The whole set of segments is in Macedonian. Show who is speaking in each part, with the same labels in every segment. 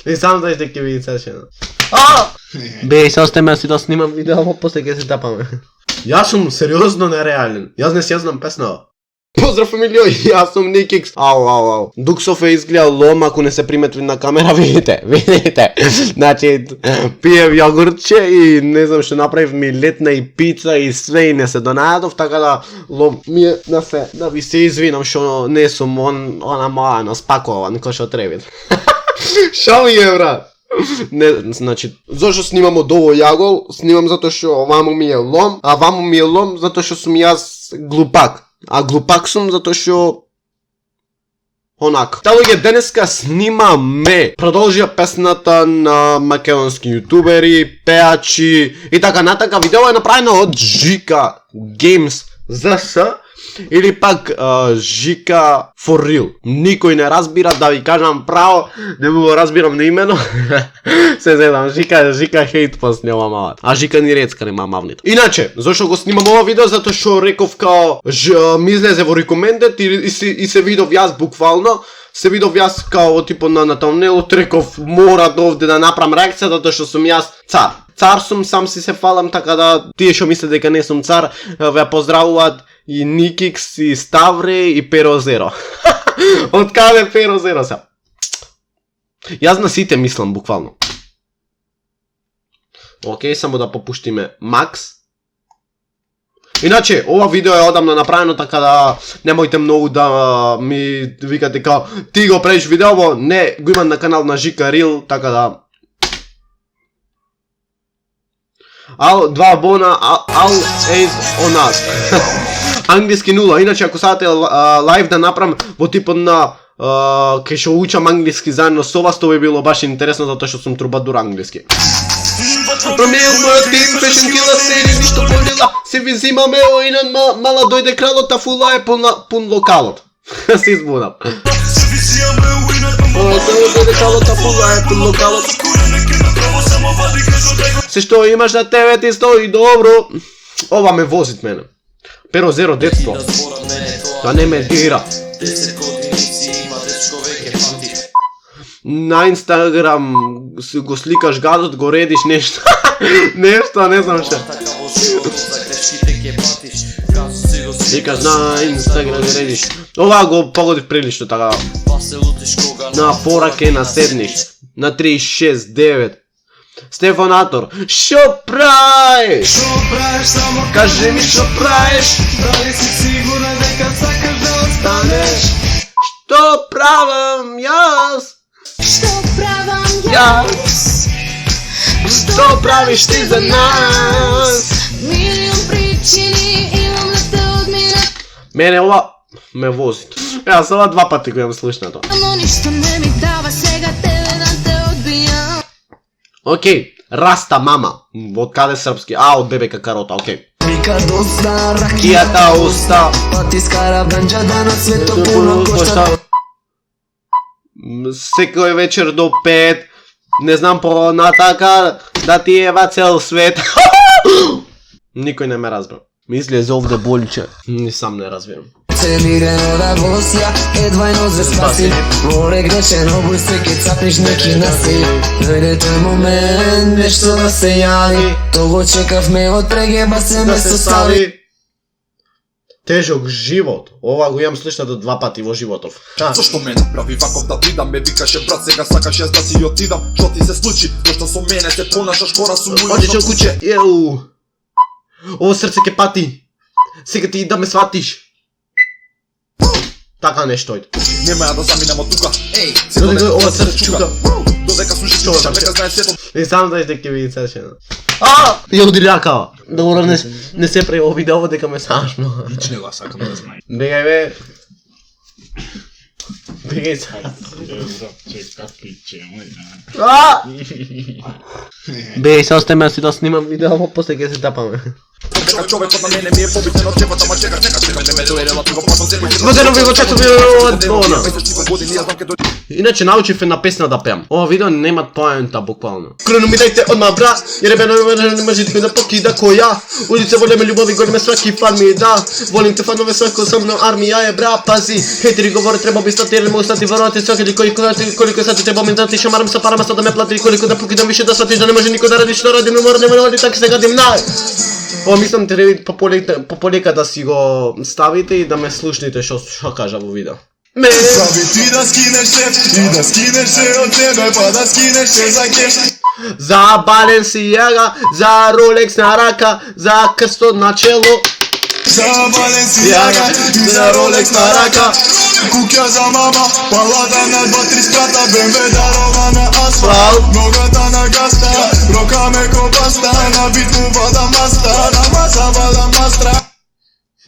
Speaker 1: И сам знаеш дека ќе види цешено. Бе, сега остаме си да снимам видео, ама после ќе се тапаме. Јас сум сериозно нереален. Јас не си знам песна. Поздрав фамилио, јас сум Никикс. Ау. Дуксов е изгледал лом, ако не се приметви на камера, видите. Значи, пиев јогуртче и не знам што направив ми летна и пица и све и не се донајадов, така да лом ми е на се, да ви се извинам што не сум она моја спакован кој што треба. Шо ми е, брат? Не, значи, зашто снимам од ово јагол? Снимам затоа што ваму ми е лом, а ваму ми е лом затоа што сум јас глупак. А глупак сум затоа што онак. Та луѓе, денеска снимаме. Продолжија песната на македонски јутубери, пеачи и така натака. Видео е направено од Жика Games ZS или пак Жика for real. Никој не разбира, да ви кажам право, не го разбирам на имено. Се зедам, Жика хейт поснема малат. А Жика ни рецка нема мавнит. Иначе, зашто го снимам ова видео? Затоа што реков као ми излезе во рекомендет и се видов јас буквално. Се видов јас као типо на тамнелот, реков мора овде да направам реакција затоа што сум јас цар. Цар сум, сам си се фалам, така да тие што мислат дека не сум цар, ве поздравуваат и Никикс, и Ставре, и Перо Зеро. Од каде Перо Зеро се? Јас на сите мислам, буквално. Океј, само да попуштиме Макс. Иначе, ова видео е одамна направено, така да немојте многу да ми викате као ти го правиш видео, не, го имам на канал на Жика Рил, така да... Два абона, all aid on us. Англиски 0, иначе ако сакате лайв да направам во типот на кај што учам англиски заедно со вас, тоа би било баш интересно затоа што сум трубадур англиски. Промиел мојот тим, фешн кила сери, ништо полила, се ви зимаме, оинан мала дојде кралот, а фула е пун локалот. Се избудам. Дојде кралот, а фула е пун локалот. Се што имаш на тебе ти стои добро. Ова ме возит мене. Перо Зеро детство. Да не ме дира. На Инстаграм го сликаш гадот, го редиш нешто. Нешто, не знам што. Сликаш на Инстаграм и редиш. Ова го погодив прилично така. На пораке на седниш. На 36-9. Стефанатор, шо правиш? Кажи ми шо правиш? Дали си сигурна дека сакаш да останеш? Што правам јас? Што правам јас? Што правиш ти за нас? Милион причини имам да те одмина. Мене ова ме возит. Јас ова 2 пати го имам слушнато. Ама ништо не ми дава сега тебе да те одбијам. Океј, Раста мама. Од каде српски? Од ДБК Карота, океј. Ракијата уста. Патискара бранџа да на свето пуно кошта. Секој вечер до 5. Не знам по натака да ти ева цел свет. Никој не ме разбра. Мисли за овде болче. Ни сам не разбирам. Целирено да гостја, едвајно зе спаси. Во регречен обуј се ке цапнеш неки наси. Дојде тој момент, нешто да се јави. То го чекавме од прегеба се ме состави. Тежок живот. Ова го имам слушнато 2 пати во животов.
Speaker 2: Зошто мене прави ваков да придам? Ме викаше брат, сега сакаш јас да си отидам. Што ти се случи? Зошто со мене се понашаш кора сум мој?
Speaker 1: Одиш од куќе, еу. Ово срце ке пати. Сега ти да ме сватиш. Така нешто иде.
Speaker 2: Нема ја да заминам од тука. Еј,
Speaker 1: додека ова срце чука.
Speaker 2: Додека слушаш чука, нека знае сето.
Speaker 1: Не сам знаеш дека види цешено. Ја уди ракава. Добро, не се прави ово видео дека ме смешно.
Speaker 2: Нич не го сакам да знае.
Speaker 1: Бегај бе. Бегај се. Бегај се, остаме си да снимам видео, ама после ќе се тапаме.
Speaker 2: Neka čovek od na mene mi je pobiten od džepa, tamo čeka me dojerila, tu ga platom se koji
Speaker 1: Možda vi го често ono. Иначе научих една песна да пеам. Ова видео нема поента буквално. Крено ми дайте одма бра, jer je ne možete da pokida ko ja. Ulice vole me ljubavi, gori me svaki fan mi da. Volim te fanove svako sa mnom armija je bra, pazi. Hejteri govore treba bi stati jer ne mogu stati varovati svaki koliko sati treba mi dati šamaram sa parama sad da me plati koliko da pokidam više da shvatiš da ne može niko da radi što radim, ne moram ne radi tako se gadim naj. Ovo mislim treba popolieka da si go stavite i da me slušnite što kaže u video.
Speaker 2: Pravi ti da skineš se i da skineš se od tebe pa da skineš se za keš.
Speaker 1: Za Balenciaga, za Rolex na raka, za krsto na čelo.
Speaker 2: Za Balenciaga i za Rolex na raka. Kukja za mama, palada na 2-3 sprata, BMW darovana asfalt. Nogata na gasta, roka me ko basta, na bitmu vada masta, na masa vada mastra.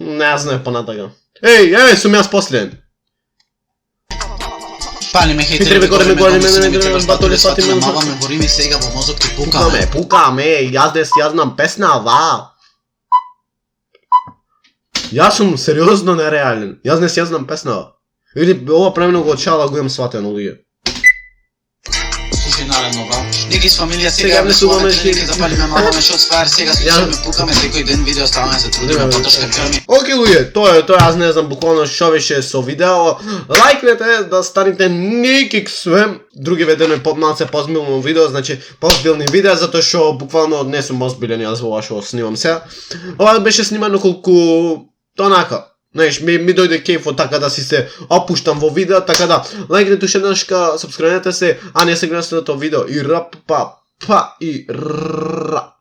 Speaker 1: Ne znam понатака. Ej, sum ja posljednji.
Speaker 3: Пали ме хейтери, горе ме батоли свати ме маваме, бори ми сега во мозок ти пукаме.
Speaker 1: Пукаме, јас знам песна, ва. Јас сум сериозно нереален, јас знам песна. Или ова премено го отшала го имам сватено луѓе.
Speaker 3: Слушај наредно, бра. Неки с фамилија сега внесуваме шлики, запалиме маваме шот фаер, сега слушаме, пукаме секој ден видео, ставаме се трудиме, потошка крми.
Speaker 1: Окей луѓе, тоа јас не знам буквално што беше со видео. Лајкнете да станете некик свем. Други ведено малце позбилно видео, значи позбилни видеа, затоа што буквално не сум озбилен јас во ова што снимам сега. Ова беше снимано колку тонака. Знаеш, ми дојде кејфот така да си се опуштам во видео, така да лајкнете уште еднашка, сабскрајбнете се, а не се гледате на тоа видео и рап па и ра.